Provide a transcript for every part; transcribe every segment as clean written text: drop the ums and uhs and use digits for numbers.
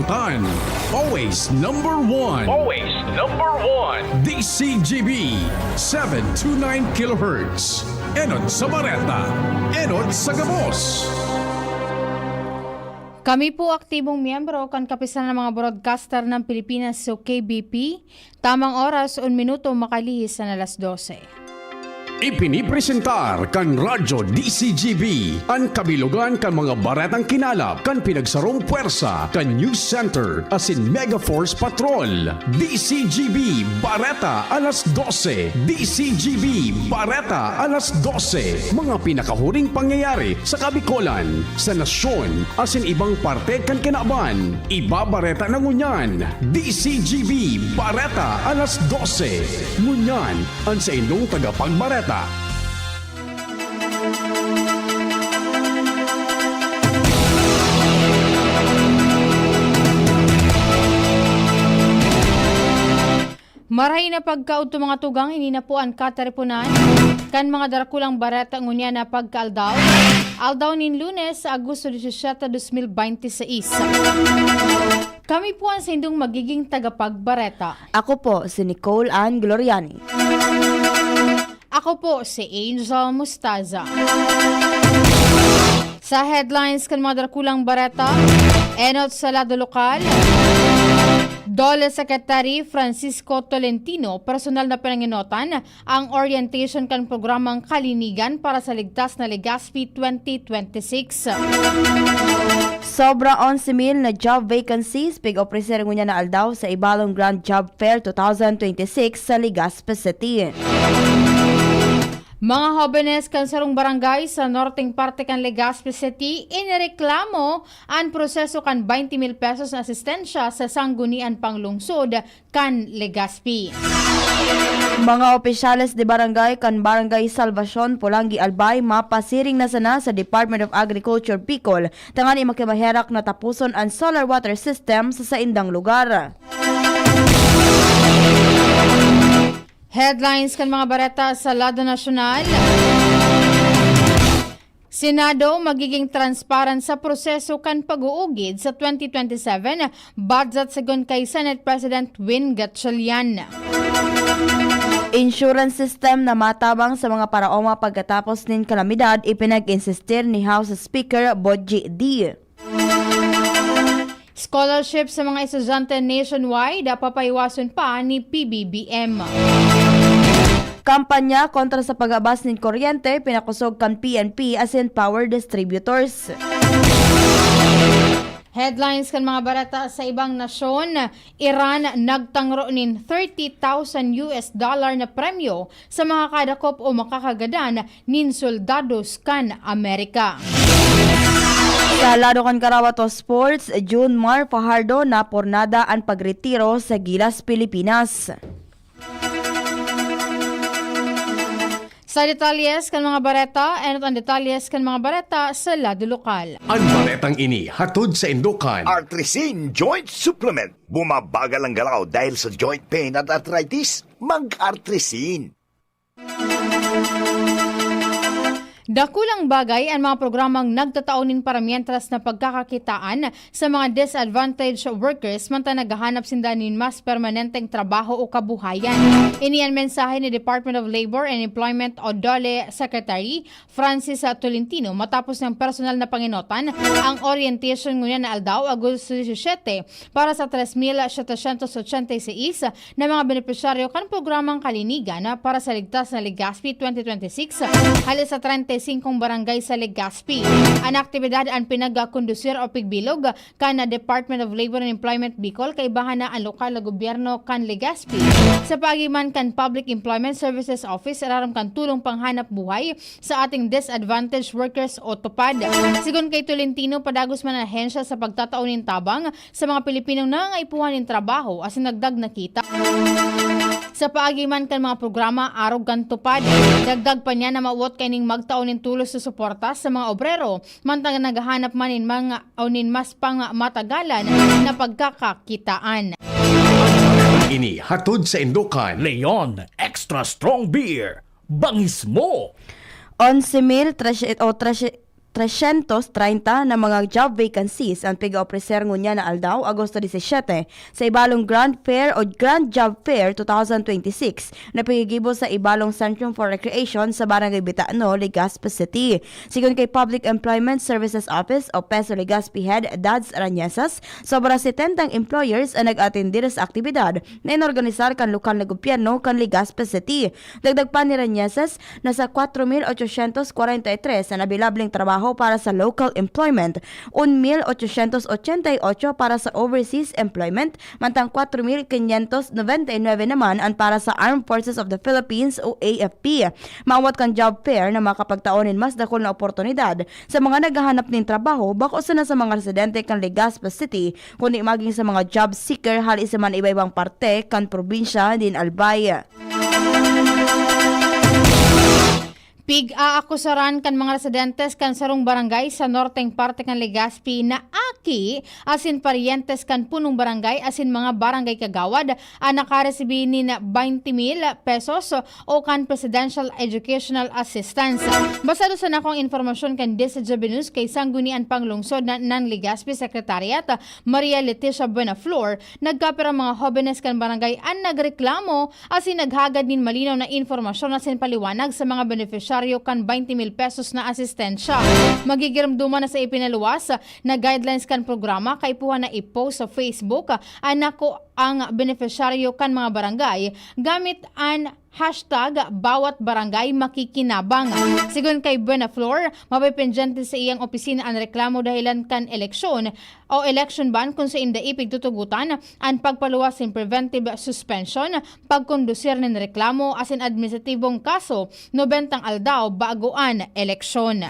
Kalibutan. Always number one. Always number one. DCGB 729 kHz. Enod sa Bareta. Enod sa Gabos. Kami po aktibong miyembro kan kapisan ng mga broadcaster ng Pilipinas so KBP. Tamang oras, 1 minuto makalihis na alas 12. Ipinipresentar kan Radyo DCGB ang kabilugan kan mga baretang kinalap kan pinagsarong puwersa kan News Center asin Mega Force Patrol. DCGB Bareta alas 12. DCGB Bareta alas 12. Mga pinakahuring pangyayari sa Kabikolan, sa nasyon asin ibang parte kan kinaban. Iba Bareta na ngunyan. DCGB Bareta alas 12. Ngunyan ang sa inyong tagapagbareta. Maray na pagkaud to mga tugang ini na po ang kataripunan kan mga darakulang bareta ngunya na pagkaaldaw. Aldaw nin Lunes sa Agosto 17, 2026. Kami po ang sindong magiging tagapagbareta. Ako po si Nicole Ann Gloriani. Ako po si Angel Mustaza. Sa headlines kan mga darakulang bareta, enot sa lado lokal, Dole Secretary Francisco Tolentino personal na pinanginotan ang orientation kan programang Kalinigan para sa ligtas na Legazpi 2026. Sobra 11,000 na job vacancies pig-opreser ngunya na aldaw sa Ibalong Grand Job Fair 2026 sa Legazpi City. Mga hobenes kan sarong barangay sa norteng parte kan Legazpi City inireklamo ang proseso kan 20,000 pesos na asistensya sa sanggunian panglungsod kan Legazpi. Mga opisyales de barangay kan Barangay Salvacion Pulangi Albay mapasiring na sana sa Department of Agriculture Bicol tangani makimaherak na tapuson ang solar water system sa indang lugar. Headlines kan mga bareta sa lado nasyonal. Senado magiging transparent sa proseso kan pag-uugid sa 2027 budget sagon kay Senate President Win Gatchalian. Insurance system na matabang sa mga paraoma pagkatapos nin kalamidad ipinag-insistir ni House Speaker Bodji D. Scholarship sa mga estudyante nationwide papaiwason pa ni PBBM. Kampanya kontra sa pag-abas ng kuryente pinakusog kan PNP as in power distributors. Headlines kan mga barata sa ibang nasyon, Iran nagtangro nin $30,000 na premyo sa mga kadakop o makakagadan nin soldados kan Amerika. Sa lado kan Karawato Sports, June Mar Fajardo na pornada ang pagretiro sa Gilas, Pilipinas. Sa detalyes kan mga bareta, at ang detalyes kan mga bareta sa lado lokal. Ang baretang ini hatod sa Indukan. Artrisin Joint Supplement. Bumabagal ang galaw dahil sa joint pain at arthritis. Mag-Artrisin. Dakulang bagay ang mga programang nagtataunin para mientras na pagkakakitaan sa mga disadvantaged workers manta naghahanap sinda nin mas permanenteng trabaho o kabuhayan. Ini ang mensahe ni Department of Labor and Employment o DOLE Secretary Francis Tolentino matapos ng personal na panginotan ang orientation ngunya na aldaw Agosto 17 para sa 3,786 na mga benepisyaryo kan programang Kalinigan para sa ligtas na Legazpi 2026 halos sa 35 barangay sa Legazpi. Ang aktibidad ang pinagkondusir o pigbilog kan na Department of Labor and Employment Bicol kay bahan na ang lokal na gobyerno kan Legazpi. Sa pagiman kan Public Employment Services Office, araram kan tulong panghanap buhay sa ating disadvantaged workers o TUPAD. Sigon kay Tolentino, padagos man ang ahensya sa pagtataunin tabang sa mga Pilipinong nangangaipuhan ng trabaho as nagdag na kita. Sa paagiman kan mga programa arog kan TUPAD, dagdag pa niya na mauot kay ning magtaon nin tulos sa suporta sa mga obrero mantang naghahanap man nin mga nin mas pang matagalan na pagkakakitaan. Ini hatod sa Indukan. Leon Extra Strong Beer. Bangis mo! 11,000 330 na mga job vacancies ang piga-opreser ngunya na aldaw Agosto 17 sa ibalong Grand Fair o Grand Job Fair 2026 na pigigibo sa ibalong Centrum for Recreation sa Barangay Bitaano, Legazpi City. Sigon kay Public Employment Services Office o PESO Legazpi Head Dads Arañesas, sobra 70 employers ang nag-attendir sa aktibidad na inorganisar kan lokal na gobyerno kan Legazpi City. Dagdag pa ni Arañesas na sa 4,843 na nabilabling trabaho para sa local employment, 1,888 para sa overseas employment, mantang 4,599 naman ang para sa Armed Forces of the Philippines o AFP. Maawat kan job fair na makapagtaonin mas dakol na oportunidad sa mga naghahanap ng trabaho bako sa mga residente kan Legazpi City kundi maging sa mga job seeker hali sa man iba-ibang parte kan probinsya din Albay. Pig-aakusaran kan mga residentes kan sarong barangay sa norteng parte kan Legazpi na aki asin parientes kan punong barangay asin mga barangay kagawad ang nakaresibi ni na 20,000 pesos o kan Presidential Educational Assistance. Basado sa nakong informasyon kan DCJB News kay sanggunian panglungsod ng Legazpi Secretariat Maria Leticia Buenaflor, nagkapira mga hobenes kan barangay ang nagreklamo asin naghagad nin malinaw na informasyon asin paliwanag sa mga beneficiary kan 20,000 pesos na asistensya. Magigiramduman na sa ipinaluwas na guidelines kan programa kay puha na i-post sa Facebook anako ang beneficiaryo kan mga barangay gamit an hashtag bawat barangay makikinabang. Sigon kay Buenaflor, mapipindyente sa iyang opisina ang reklamo dahilan kan eleksyon o election ban kung sa indaipig tutugutan ang pagpaluwas in preventive suspension, pagkondusir ng reklamo asin administratibong kaso 90 aldaw bagoan eleksyon.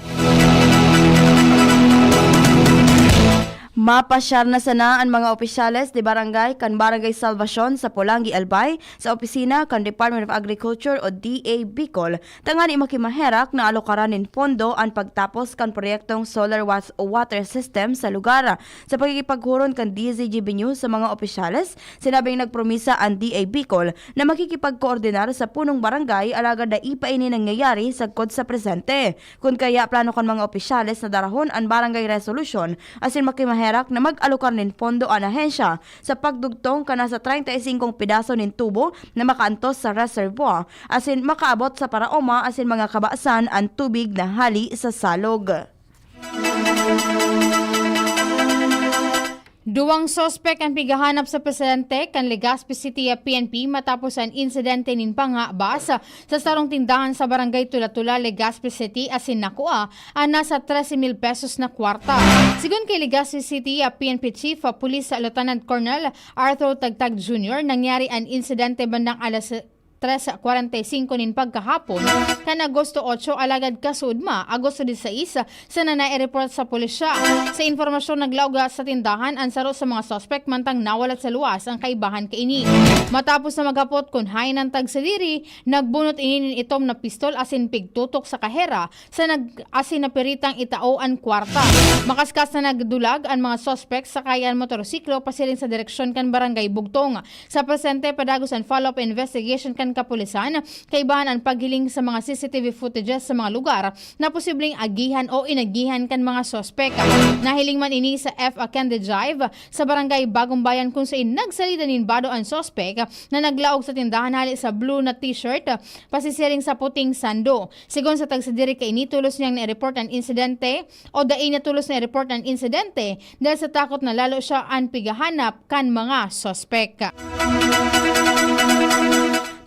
Mapasyar na sana ang mga opisyales de barangay kan Barangay Salvacion sa Pulangi, Albay sa opisina kan Department of Agriculture o DA Bicol tangani makimaherak na alokaranin pondo ang pagtapos kan proyektong solar water system sa lugar. Sa pagkikipaghuron kan DZGB News sa mga opisyales, sinabing nagpromisa ang DA Bicol na makikipagkoordinar sa punong barangay alagad na ipaini nangyayari sagkod sa presente. Kung kaya plano kan mga opisyales na darahon ang barangay resolution asin makimaherak na mag-alokar nin pondo ang ahensya sa pagdugtong kana sa 35 pidaso nin tubo na makaantos sa reservoir asin makaabot sa paraoma asin mga kabaasan ang tubig na hali sa salog. Duwang sospek ang pigahanap sa presidente kan Legazpi City PNP matapos ang insidente nin panghabas sa sarong tindahan sa barangay Tula-Tula, Legazpi City asin nakuha ang nasa 13,000 pesos na kwarta. Sigun kay Legazpi City PNP Chief Police Lieutenant Colonel Arthur Tagtag Jr., nangyari ang insidente bandang alas 3:45 nin pagkahapon kan Agosto 8 alagad kasudma Agosto 16 sa nanai-report sa pulisya. Sa informasyon naglawga sa tindahan ang saro sa mga suspect mantang nawalat sa luwas ang kaibahan kaini. Matapos na maghapot kun hain ng tagsaliri, nagbunot inin itom na pistol asin pigtutok sa kahera sa asin na piritang itao ang kwarta. Makaskas na nagdulag ang mga suspect sa kayan motorsiklo pasiling sa direksyon kan Barangay Bugtong. Sa presente padagos ang follow-up investigation kan kapulisan, kaibahan ang paghiling sa mga CCTV footages sa mga lugar na posibleng agihan o inagihan kan mga sospek. Nahiling man ini sa F. Akende Drive sa Barangay Bagong Bayan kung saan nagsalita nin bado ang sospek na naglaog sa tindahan hali sa blue na t-shirt pasisiring sa puting sando. Sigon sa tagsadiri kay initulos niyang na-report ang insidente o dai natulos na report ang insidente dahil sa takot na lalo siya ang pigahanap kan mga sospek.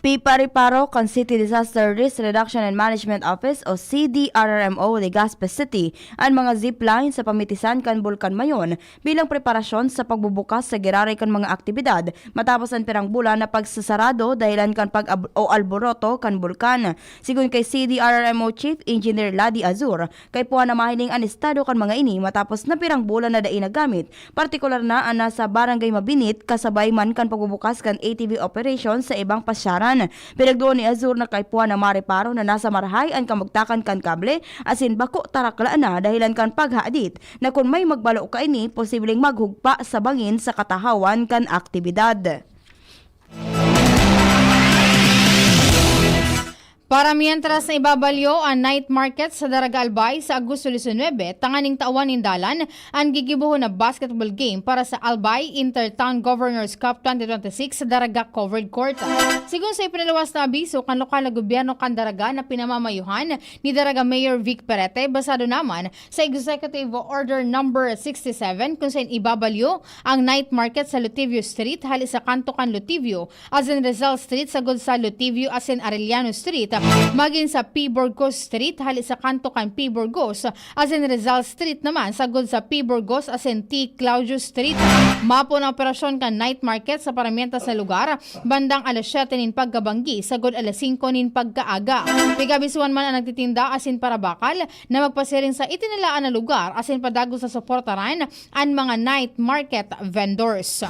Pipari-paro kan City Disaster Risk Reduction and Management Office o CDRRMO Legazpi City ang mga zipline sa pamitisan kan Bulkan Mayon bilang preparasyon sa pagbubukas sa giraray kan mga aktibidad matapos ang pirang bulan na pagsasarado dahilan kan alboroto kan bulkan. Sigun kay CDRRMO Chief Engineer Ladi Azur, kay puha na mahiling ang estado kan mga ini matapos na pirang bulan na dai nagamit, partikular na ang nasa Barangay Mabinit kasabay man kan pagbubukas kan ATV operation sa ibang pasyaran. Pinagdoon ni Azur na kay puha na mareparo na nasa marahay ang kamugtakan kan kable asin bako tarakla na dahilan kan paghaadit na kung may magbalo ka ini posibleng maghugpa sa bangin sa katahawan kan aktibidad. Para mientras na ibabalyo ang night market sa Daraga Albay sa Agosto 19, tanganing tawan dalan ang gigibuho na basketball game para sa Albay Intertown Governors Cup 2026 sa Daraga Covered Court. Sigun sa ipinalawas na abiso kan lokal na gobyerno kan Daraga na pinamamayuhan ni Daraga Mayor Vic Perete, basado naman sa Executive Order Number 67 kung saan ibabalyo ang night market sa Lutivio Street hali sa kanto kan Lutivio, as in Rizal Street sa sa Lutivio as in Arellano Street, maging sa P. Burgos Street hali sa kanto kan P. Burgos as in Rizal Street naman sagod sa P. Burgos as in T. Claudio Street. Mapo na operasyon kan night market sa paramienta sa lugar bandang alas 7 nin pagkabanggi sagod alas 5 nin pagkaaga. Pigabisuan man ang nagtitinda as in para bakal na magpasiring sa itinilaan na lugar as in padago sa suportaran ang mga night market vendors.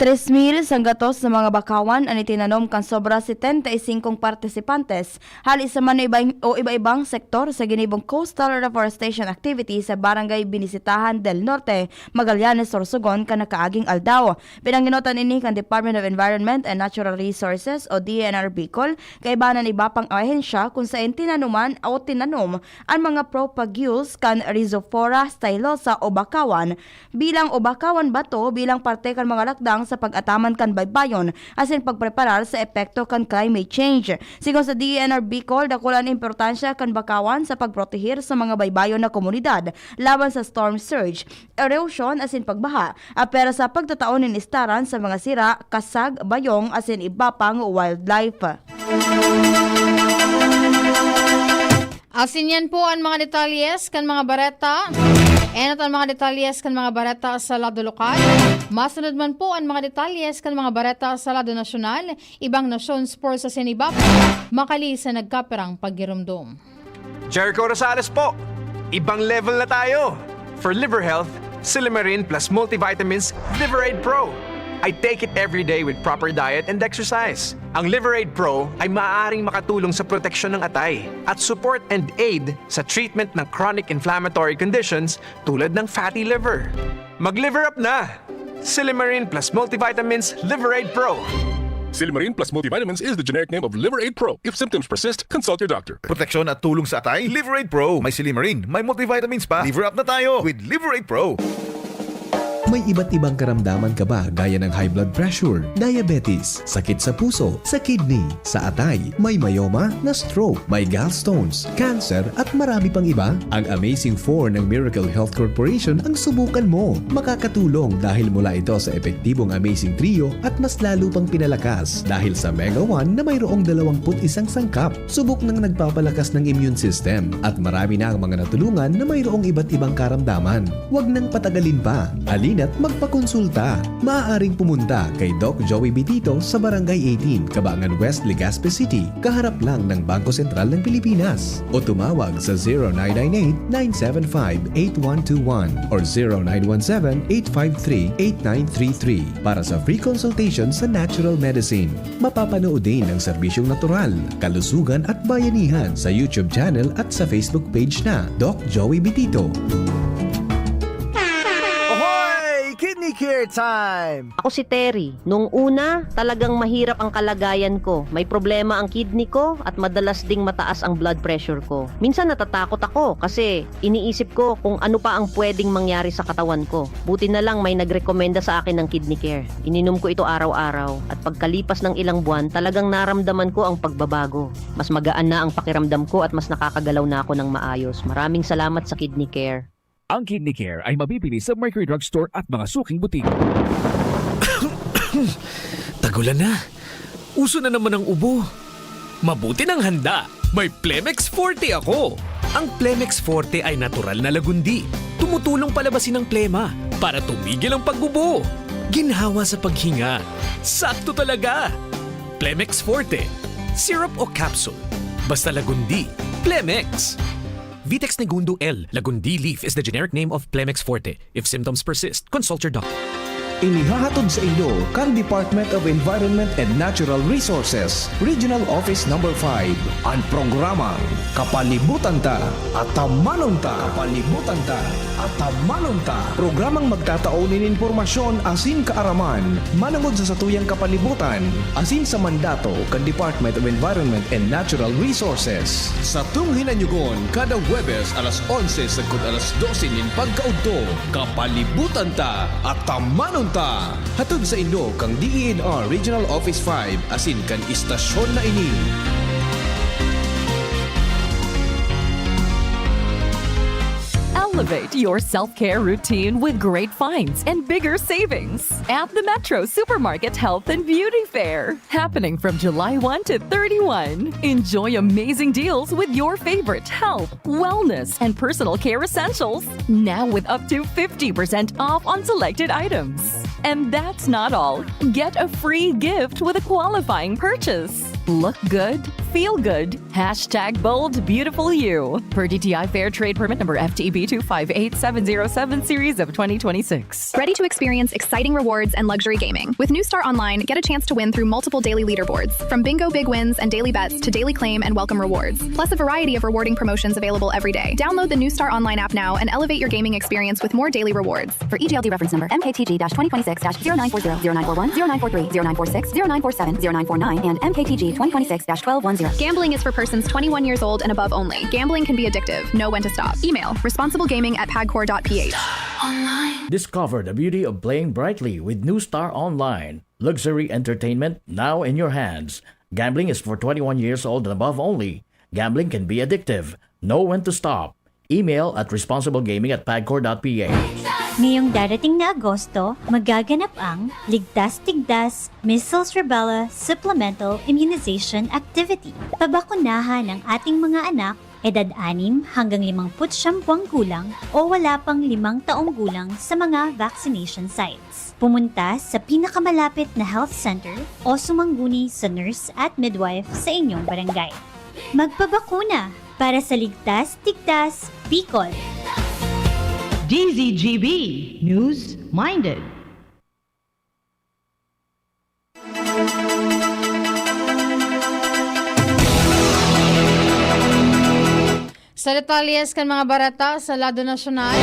3,000 sanggatos sa mga bakawan ang itinanom kan sobra 75 partisipantes hali sa man iba-ibang sektor sa ginibong coastal reforestation activity sa Barangay Binisitahan del Norte, Magallanes, Sorsogon kan nakaaging aldaw. Pinanginotan ini kan Department of Environment and Natural Resources o DNR Bicol kay banan iba pang ahensya kung saan tinanuman o tinanom ang mga propagules kan Rhizophora stylosa o bakawan bilang o bakawan bato bilang parte kan mga lakdang sa pag-ataman kan baybayon asin pagpreparar sa epekto kan climate change. Sigon sa DNR Bicol, dakulan importansya kan bakawan sa pagprotehir sa mga baybayon na komunidad laban sa storm surge, erosion asin pagbaha, apera sa pagtataon nin istaran sa mga sira, kasag, bayong asin iba pang wildlife. Asin yan po ang mga detalyes kan mga bareta. At ang mga detalyes kan mga bareta sa lado lokal. Masunod man po ang mga detalyes kan mga bareta sa lado nasyonal. Ibang nasyon sports sa sinibap. Makali sa nagkaperang paggirumdum. Jericho Rosales po. Ibang level na tayo. For liver health, Silimarin plus multivitamins Liverade Pro. I take it every day with proper diet and exercise. Ang Liverade Pro ay maaaring makatulong sa proteksyon ng atay at support and aid sa treatment ng chronic inflammatory conditions tulad ng fatty liver. Mag-liver up na! Silimarin plus multivitamins Liverade Pro. Silimarin plus multivitamins is the generic name of Liverade Pro. If symptoms persist, consult your doctor. Proteksyon at tulong sa atay, Liverade Pro. May Silimarin, may multivitamins pa. Liver up na tayo with Liverade Pro. May iba't ibang karamdaman ka ba gaya ng high blood pressure, diabetes, sakit sa puso, sa kidney, sa atay, may myoma, na stroke, may gallstones, cancer at marami pang iba? Ang Amazing 4 ng Miracle Health Corporation ang subukan mo. Makakatulong dahil mula ito sa epektibong Amazing Trio at mas lalo pang pinalakas dahil sa Mega 1 na mayroong 21 sangkap. Subok ng nagpapalakas ng immune system at marami na ang mga natulungan na mayroong iba't ibang karamdaman. Huwag nang patagalin pa. Alina't magpakonsulta. Maaaring pumunta kay Doc Joey Bitito sa Barangay 18, Cabangan West, Legazpi City, kaharap lang ng Bangko Sentral ng Pilipinas. O tumawag sa 0998-975-8121 or 0917-853-8933 para sa free consultation sa natural medicine. Mapapanood din ang serbisyong natural, kalusugan at bayanihan sa YouTube channel at sa Facebook page na Doc Joey Bitito. Kidney Care Time! Ako si Terry. Nung una, talagang mahirap ang kalagayan ko. May problema ang kidney ko at madalas ding mataas ang blood pressure ko. Minsan natatakot ako kasi iniisip ko kung ano pa ang pwedeng mangyari sa katawan ko. Buti na lang may nagrekomenda sa akin ng Kidney Care. Ininom ko ito araw-araw at pagkalipas ng ilang buwan, talagang naramdaman ko ang pagbabago. Mas magaan na ang pakiramdam ko at mas nakakagalaw na ako ng maayos. Maraming salamat sa Kidney Care. Ang Kidney Care ay mabibili sa Mercury Drugstore at mga suking butik. Tagulan na. Uso na naman ang ubo. Mabuti ng handa. May Plemex Forte ako. Ang Plemex Forte ay natural na lagundi. Tumutulong palabasin ang plema para tumigil ang pagbubo. Ginhawa sa paghinga. Sakto talaga. Plemex Forte. Syrup o capsule. Basta lagundi. Plemex. Vitex Negundo L. Lagundi Leaf is the generic name of Plemex Forte. If symptoms persist, consult your doctor. inihahatod sa inyo kan Department of Environment and Natural Resources, Regional Office No. 5, ang programang Kapalibutan Ta at Tamanon Ta. Kapalibutan Ta at Tamanon Ta. Programang magtataunin informasyon asin kaaraman, manangod sa satuyang kapalibutan, asin sa mandato kan Department of Environment and Natural Resources. Sa tunghinanyugon, kada Huwebes alas 11 sagkod alas 12 nin pagkaudto, Kapalibutan Ta at Tamanon Ta. Hatod sa Indo kang DENR Regional Office 5 asin kan istasyon na ini. Elevate your self-care routine with great finds and bigger savings at the Metro Supermarket Health and Beauty Fair, happening from July 1 to 31. Enjoy amazing deals with your favorite health, wellness, and personal care essentials, now with up to 50% off on selected items. And that's not all. Get a free gift with a qualifying purchase. Look good, feel good. #bold beautiful you. Per DTI Fair Trade Permit number FTEB 258707 series of 2026. Ready to experience exciting rewards and luxury gaming? With New Star Online, get a chance to win through multiple daily leaderboards, from bingo big wins and daily bets to daily claim and welcome rewards, plus a variety of rewarding promotions available every day. Download the New Star Online app now and elevate your gaming experience with more daily rewards. For EGLD reference number MKTG-2026-0940, 0941, 0943, 0946, 0947, 0949, and MKTG 2026-1210. Gambling is for persons 21 years old and above only. Gambling can be addictive. Know when to stop. Email responsiblegaming@pagcor.ph. Discover the beauty of playing brightly with New Star Online. Luxury entertainment now in your hands. Gambling is for 21 years old and above only. Gambling can be addictive. Know when to stop. Email at responsiblegaming@pagcor.ph. Ngayong darating na Agosto, magaganap ang Ligtas Tigdas Measles Rubella Supplemental Immunization Activity. Pabakunahan ang ating mga anak, edad 6 hanggang 59 buwang gulang o wala pang 5 taong gulang sa mga vaccination sites. Pumunta sa pinakamalapit na health center o sumangguni sa nurse at midwife sa inyong barangay. Magpabakuna para sa Ligtas Tigdas, Bicol. DZGB News Minded. Sa detalyes kan mga barata sa lado nasyonal,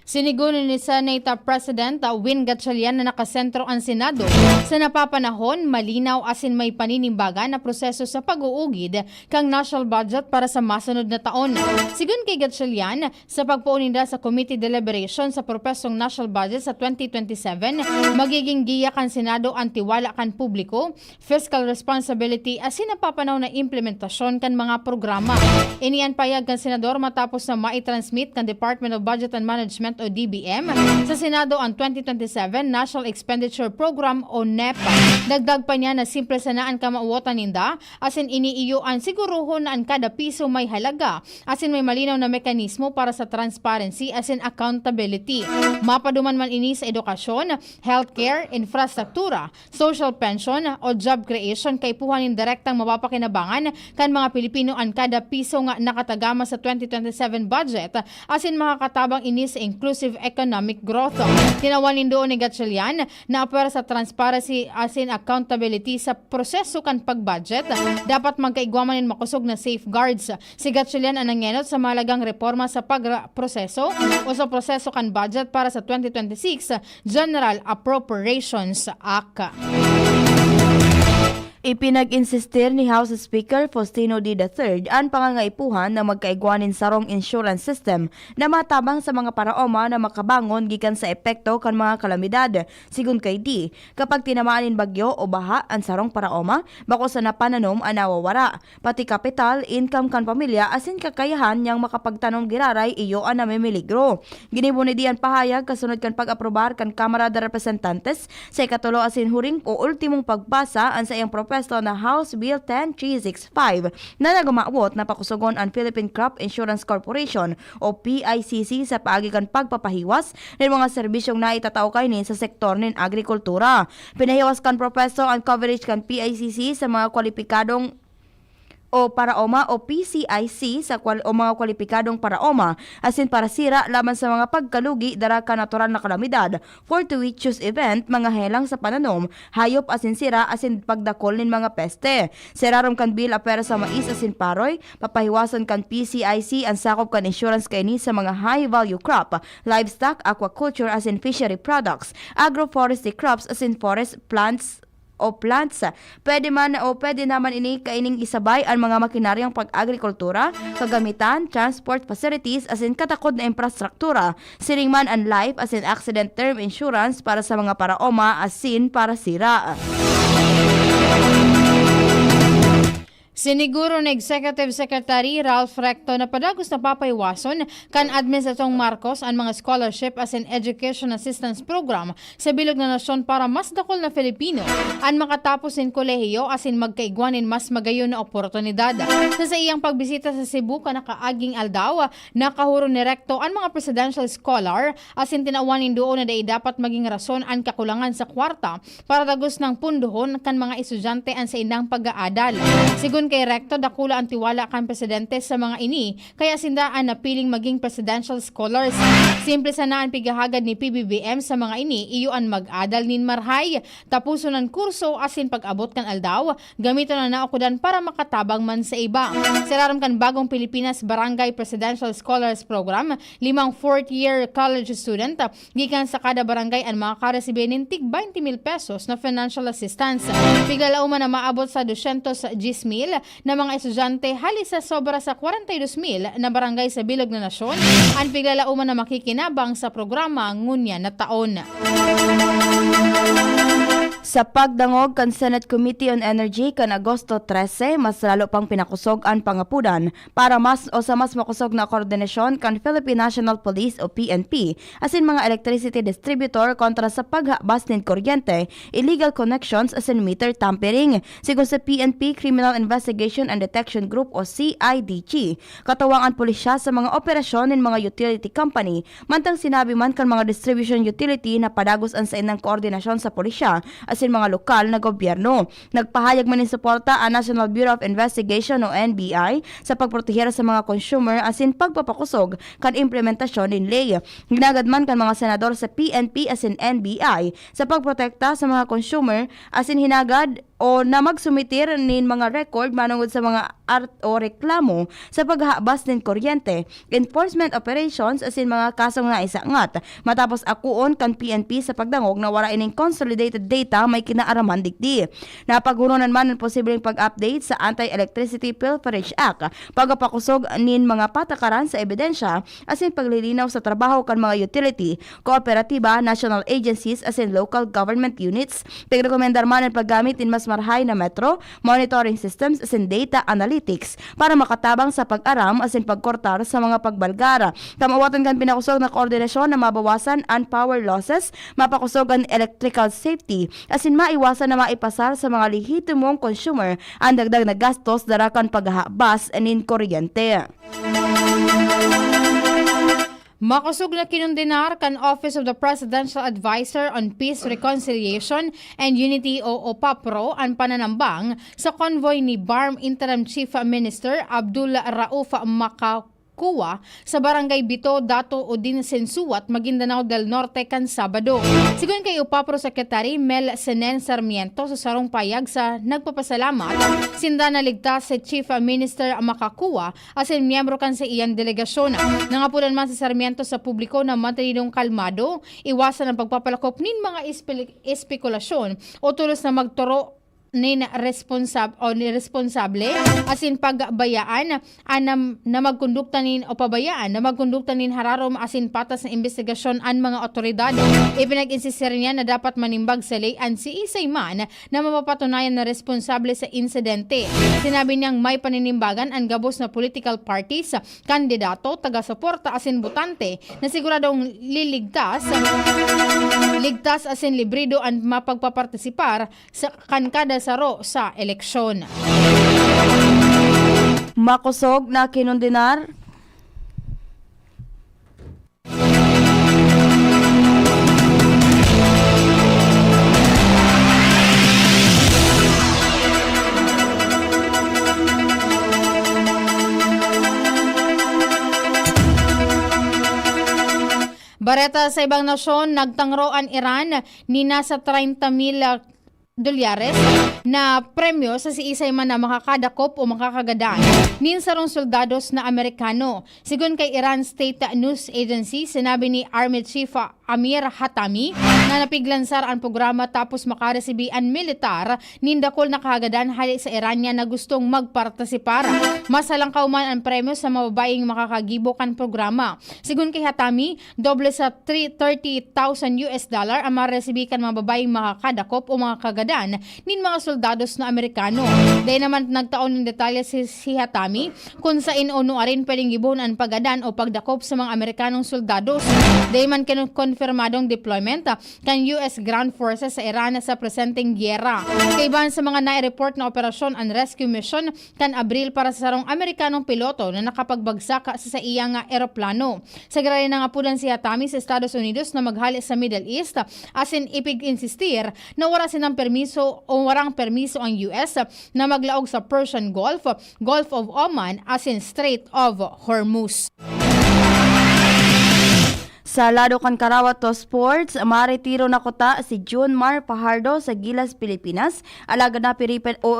siniguno ni Senate President Win Gatchalian na nakasentro ang Senado sa napapanahon, malinaw asin may paninimbaga na proseso sa pag-uugid kang national budget para sa masunod na taon. Sigun kay Gatchalian, sa pagpuuninda sa committee deliberation sa propesong national budget sa 2027, magiging giya kan Senado ang tiwala kan publiko, fiscal responsibility asin napapanaw na implementasyon kan mga programa. Inian payag kan Senado matapos na maitransmit ng Department of Budget and Management o DBM sa Senado ang 2027 National Expenditure Program o NEPA. Dagdag pa niya na simple sanaan kamauotan ninda asin iniiyo ang siguruhon na ang kada piso may halaga asin may malinaw na mekanismo para sa transparency asin accountability. Mapaduman man ini sa edukasyon, healthcare, infrastruktura, social pension o job creation kay puhanin direktang mapapakinabangan kan mga Pilipino ang kada piso nga nakatagama sa 2027 budget asin makakatabang ini sa inclusive economic growth. Tinawanin doon ni Gatchalian na para sa transparency asin accountability sa proseso kan pagbudget dapat magkaigwamanin makusog na safeguards. Si Gatchalian ang nangenot sa mahalagang reforma sa pagproseso o sa proseso kan budget para sa 2026 General Appropriations Act. Ipinag-insistir ni House Speaker Faustino D. III ang pangangaipuhan na magkaigwanin sarong insurance system na matabang sa mga paraoma na makabangon gikan sa epekto kan mga kalamidad. Sigun kay D, kapag tinamaanin bagyo o baha ang sarong paraoma, bako sa napananom ang nawawara. Pati kapital, income kan pamilya asin kakayahan niyang makapagtanom giraray iyo ang namimiligro. Ginibo ni D ang pahayag kasunod kan pag-aprobar kan Kamara de Representantes sa ikatulo asin huring o ultimong pagbasa ang sa iyang na House Bill 10365 na nagumawot na pakusugon ang Philippine Crop Insurance Corporation o PICC sa paagikan pagpapahiwas ng mga serbisyong naitatao kainin sa sektor ng agrikultura. Pinahiwas kan propeso ang coverage kan PICC sa mga kwalipikadong o paraoma o PCIC sa o mga kwalipikadong paraoma asin para sira laman sa mga pagkalugi dara ka natural na kalamidad, fortuitous event, mga helang sa pananom, hayop asin sira asin pagdakol nin mga peste. Serarom kan bill apera sa mais asin paroy, papahiwason kan PCIC ang sakop kan insurance kaini sa mga high value crop, livestock, aquaculture asin fishery products, agroforestry crops asin forest plants o plants. Pwede naman ini kaining isabay ang mga makinaryang pag-agrikultura, kagamitan, transport facilities asin katakod na infrastruktura, siring man ang life asin accident term insurance para sa mga paraoma asin para sira. Siniguro ni Executive Secretary Ralph Recto na padagos na papaywason kan Administratong Marcos ang mga scholarship as in education assistance program sa bilog na nasyon para mas dakol na Filipino ang makatapos in kolehiyo as in magkaigwanin mas magayon na oportunidad. Sa iyang pagbisita sa Cebu kanakaaging aldaw, nakahuro ni Recto ang mga presidential scholar as in tinawanin doon na dapat maging rason ang kakulangan sa kwarta para dagos ng punduhon kan mga estudyante ang sa inang pag-aadal. Sigun kay Recto, dakula ang tiwala kan presidente sa mga ini, kaya sindaan na piling maging presidential scholars. Simple sana ang pigahagad ni PBBM sa mga ini, iyoan mag-adal nin marhay, tapuso ng kurso asin pag-abot kan aldaw, gamito na naokudan para makatabang man sa iba. Siraram kan Bagong Pilipinas Barangay Presidential Scholars Program, 5 fourth-year college student, gikan sa kada barangay ang makakaresibe nin tig 20,000 pesos na financial assistance. Piglalauman na maabot sa 210,000 na mga estudyante halis sa sobra sa 42,000 na barangay sa bilog na nasyon ang piglalauman na makikinabang sa programa ngunya na taon. Sa pagdangog kan Senate Committee on Energy kan Agosto 13, mas lalo pang pinakusog ang pangapudan para mas makusog na koordinasyon kan Philippine National Police o PNP asin mga electricity distributor kontra sa paghabas nin kuryente, illegal connections asin meter tampering. Sigon sa PNP Criminal Investigation and Detection Group o CIDG, katawang ang pulisya sa mga operasyon nin mga utility company, mantang sinabi man kan mga distribution utility na padagos ang sa inang koordinasyon sa pulisya asin mga lokal na gobyerno. Nagpahayag man ng suporta ang National Bureau of Investigation o NBI sa pagprotehera sa mga consumer asin pagpapakusog kan implementasyon ng ley. Ginagad man kan mga senador sa PNP asin NBI sa pagprotekta sa mga consumer asin hinagad o na magsumitir nin mga record manungod sa mga art o reklamo sa paghabas nin kuryente, enforcement operations asin mga kasong naisangat matapos akuon kan PNP sa pagdangog na wala ining consolidated data may kinaaraman digdi. Napaghunonan man ang posibleng pag-update sa Anti-Electricity Pilferage Act, pagpapakusog nin mga patakaran sa ebidensya asin paglilinaw sa trabaho kan mga utility, kooperatiba, national agencies asin local government units. Pagrekomendar man ang paggamit in mas marhay na metro, monitoring systems asin data analytics para makatabang sa pag-aram asin pagkortar sa mga pagbalgara. Kamawatan kan pinakusog na koordinasyon na mabawasan ang power losses, mapakusog ang electrical safety asin maiwasan na maipasar sa mga lehitimong consumer ang dagdag na gastos darakan paghabas nin kuryente. Makusog na kinundinar kan Office of the Presidential Advisor on Peace, Reconciliation and Unity o OPAPRO ang pananambang sa convoy ni BARM Interim Chief Minister Abdul Rauf Makakuwa sa Barangay Bito, Dato Udin Sensuat, Maguindanao del Norte kan Sabado. Sigun kay OPAPRO Secretary Mel Senen Sarmiento sa sarong payag sa nagpapasalamat, sinda naligtas si Chief Minister Makakuwa asin miyembro kan sa iyang delegasyon. Nangapunan man si Sarmiento sa publiko na matalinong kalmado, iwasan ang pagpapalakop nin mga espekulasyon o tulos na magturo nin responsable asin pagbayaan na magkondukta nin o pabayaan na magkondukta nin hararom asin patas na investigasyon an mga otoridad. Ipinag-insistir niya na dapat manimbag sa lay an si isay man na mapapatunayan na responsable sa insidente. Sinabi niyang may paninimbagan ang gabos na political parties, kandidato, taga-suporta asin butante na siguradong ligtas asin librido ang mapagpapartisipar sa kankada saro sa eleksyon. Makusog na kinundinar Bareta sa ibang nasyon, nagtangro ang Iran ni nasa 30,000 dolyares na premyo sa siisay man na makakadakop o makakagadaan nin sarong soldados na Amerikano. Sigun kay Iran State News Agency, sinabi ni Army Chief Amir Hatami na napiglansar ang programa tapos makaresibi ang militar nindakol na kahagadan hali sa Iranya na gustong magpartisipar. Masalangkaw man ang premyo sa mababaeng makakagibok ang programa. Sigun kay Hatami, doble sa $30,000 ang maresibi kan mababaeng makakadakop o makakagadaan nin mga soldados na Amerikano. Dahil naman nagtaon ng detalye si Hatami kung sa inuno rin pwedeng gibon ang pagadan o pagdakop sa mga Amerikanong soldados. Dahil man konfirmadong deployment kan US Ground Forces sa Iran sa presenteng gyera. Kaiban sa mga nai-report na operasyon and rescue mission kan Abril para sa sarong Amerikanong piloto na nakapagbagsak sa iyang eroplano. Sagrayan na nga po si Hatami sa Estados Unidos na maghali sa Middle East asin ipig-insistir na wala sinang permiso o warang permiso ang US na maglaog sa Persian Gulf, Gulf of Oman asin Strait of Hormuz. Sa lado kan Karawato Sports, maretiro na kota si Junmar Fajardo sa Gilas, Pilipinas. Alaga na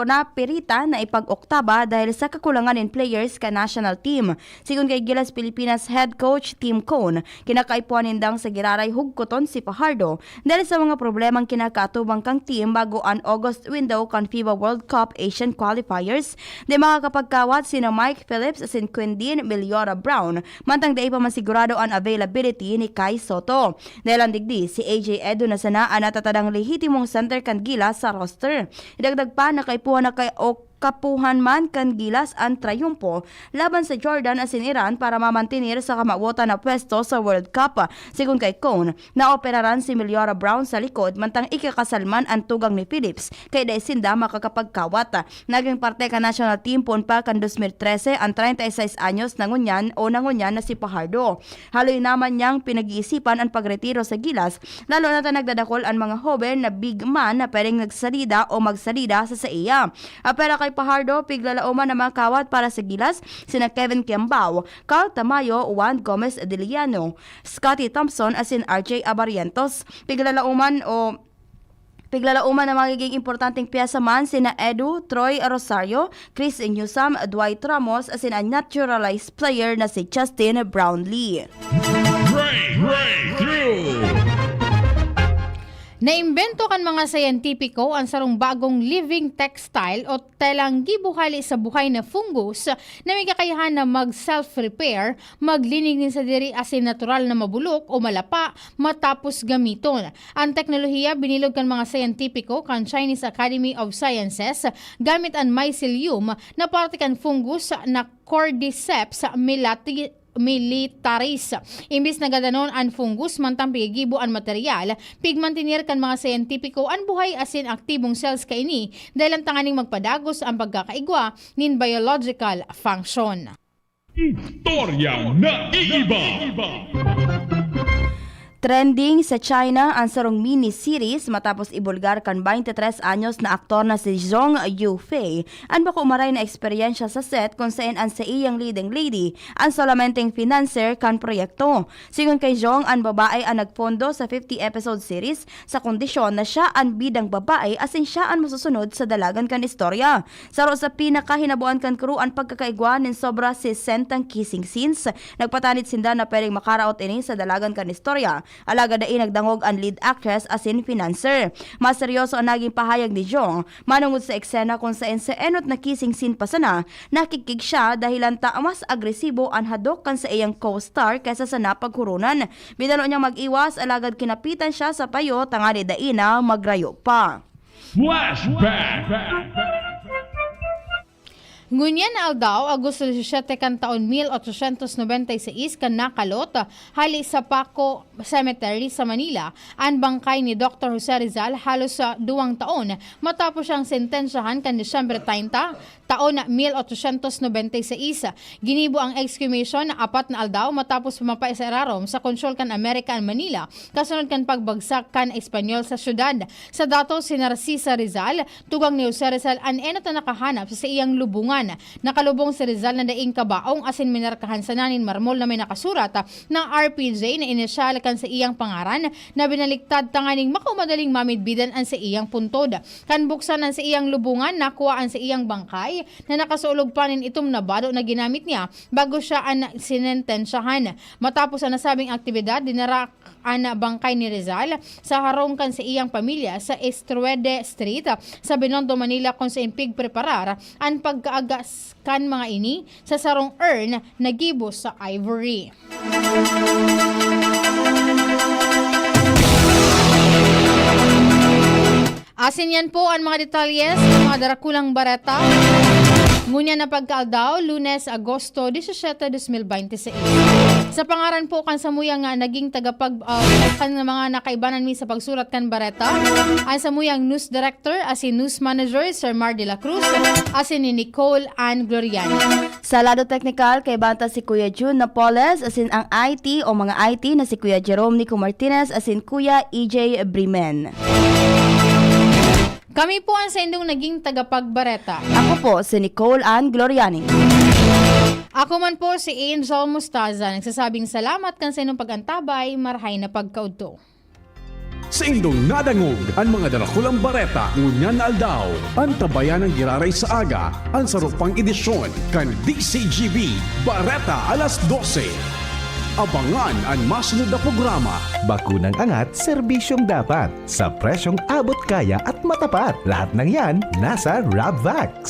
napirita na ipag-oktaba dahil sa kakulangan in players ka national team. Sigun kay Gilas Pilipinas head coach Tim Cone, kinakaipuan nindang sa giraray hugkoton si Fajardo dahil sa mga problemang kinakaatubang kang team bago ang August window kan FIBA World Cup Asian Qualifiers. Di makakapagkawat sina Mike Phillips asin Quindin Meliora Brown, mantang di pa masigurado ang availability ni Kai Soto. Dahil ang digdi, si AJ Edo na sana ang natatadang lehitimong center kan Gilas sa roster. Idagdag pa na kaipuhan na kay kapuhan man kan Gilas ang trayumpo laban sa Jordan asin Iran para mamantinir sa kamawotan na pwesto sa World Cup. Sigun kay Cone, naoperaran si Meliora Brown sa likod mantang ikakasalman ang tugang ni Phillips kay Daisinda makakapagkawat. Naging parte ka national team pon pa kan 2013 ang 36 anyos nangunyan na si Fajardo. Haloy naman niyang pinag-iisipan ang pagretiro sa Gilas, lalo na nagdadakol ang mga hoben na big man na pwedeng nagsalida o magsalida sa iya. Pero kay Fajardo, piglalauman na mga kawat para sa Gilas, sina Kevin Kiambao, Carl Tamayo, Juan Gomez Adeliano, Scotty Thompson, asin RJ Abarientos. Piglalauman na magiging importanteng piyesa man sina Edu, Troy Rosario, Chris Newsam, Dwight Ramos, asin ang naturalized player na si Justin Brownlee. Naimbento kan mga sayentipiko ang sarong bagong living textile o telang gibuhali sa buhay na fungus na may kakayahan na mag-self-repair, maglinig sa diri asin natural na mabulok o malapa matapos gamiton. Ang teknolohiya binilog kan mga sayentipiko kan Chinese Academy of Sciences gamit ang mycelium na parte kan fungus na Cordyceps militaris. Imbis na gadanon ang fungus mantang pigigibo ang material, pigmantinir kan mga sayentipiko ang buhay asin aktibong cells kaini dahil ang tanganing magpadagos ang pagkakaigwa nin biological function. Istorya na iiba. Trending sa China ang sarong mini-series matapos ibulgar kan 23 anyos na aktor na si Zhong Yufei. Ang bako umaray na eksperyensya sa set kung saan ang sa iyang leading lady ang solamenteng financer kan proyekto. Sigun kay Zhong, ang babae ang nagpondo sa 50-episode series sa kondisyon na siya ang bidang babae asin siya ang masusunod sa dalagan kan istorya. Saro sa pinakahinabuan kan crew ang pagkakaigwa nin sobra si sentang kissing scenes. Nagpatanit sinda na pwedeng makaraot ini sa dalagan kan istorya. Alaga dai nagdangog ang lead actress asin financer. Mas seryoso ang naging pahayag ni Zhong manungod sa eksena kung saan sa enot na kissing scene pa sana, nakikig siya dahilan ta mas agresibo ang hadok kan sa iyang co-star kaysa sa napaghurunan. Bidalo niyang mag-iwas alagad kinapitan siya sa payo tangani dai na magrayo pa. Flashback. Ngunyan aldaw, Agosto 17 kan taon 1896 kan nakalot, hali sa Paco Cemetery sa Manila, ang bangkay ni Dr. Jose Rizal halos sa 2 taon matapos siyang sentensyahan kan Disyembre 30, taon 1896. Ginibo ang exhumation na 4 na aldaw matapos pumapay sa Erarom sa Consul kan Amerika and Manila, kasunod kan pagbagsak kan Espanyol sa syudad. Sa dato si Narcisa Rizal, tugang ni Jose Rizal ang enot na nakahanap sa iyang lubungan naman nakalubong si Rizal na daing kabaong asin minarkahan sa nanin marmol na may nakasurat ng RPJ na inisyal kan sa iyang pangaran na binaliktad tanganing makumadaling mamidbidan an sa iyang puntod. Kan buksan an sa iyang lubungan, nakuhaan sa iyang bangkay na nakasulog panin itom na bado na ginamit niya bago siya an sinentensyahan. Matapos ang nasabing aktibidad, dinara ang bangkay ni Rizal sa harongkan sa iyang pamilya sa Estruede Street sa Binondo, Manila kung sa impig preparar ang pagkaagas kan mga ini sa sarong urn na gibos sa ivory. Asin yan po ang mga detalyes ng mga darakulang bareta. Ngunya na pagkaaldaw, Lunes, Agosto, 17, 2026. Sa pangaran po kan samuyang naging tagapag kan mga nakaibanan mi sa pagsurat kan bareta, ang samuyang news director asin news manager Sir Mar de la Cruz asin ni Nicole Ann Gloriani. Sa lado technical, kay banta si Kuya June Napoles, asin ang IT o mga IT na si Kuya Jerome Nico Martinez, asin Kuya EJ Brimen. Kami po ang sa indong naging tagapagbareta. Ako po si Nicole Ann Gloriani. Ako man po si Angel Mustaza, nagsasabing salamat kan sa inyong pagantabay, marhay na pagkaudto. Sa indong nadangog ang mga darakulang bareta ngunyan na aldaw. Ang tabayan ng giraray sa aga, ang sarupang edisyon kan DCGB Bareta alas 12. Abangan ang masunod na programa. Bakunang angat, serbisyong dapat. Sa presyong abot kaya at matapat. Lahat ng yan, nasa Rabvax.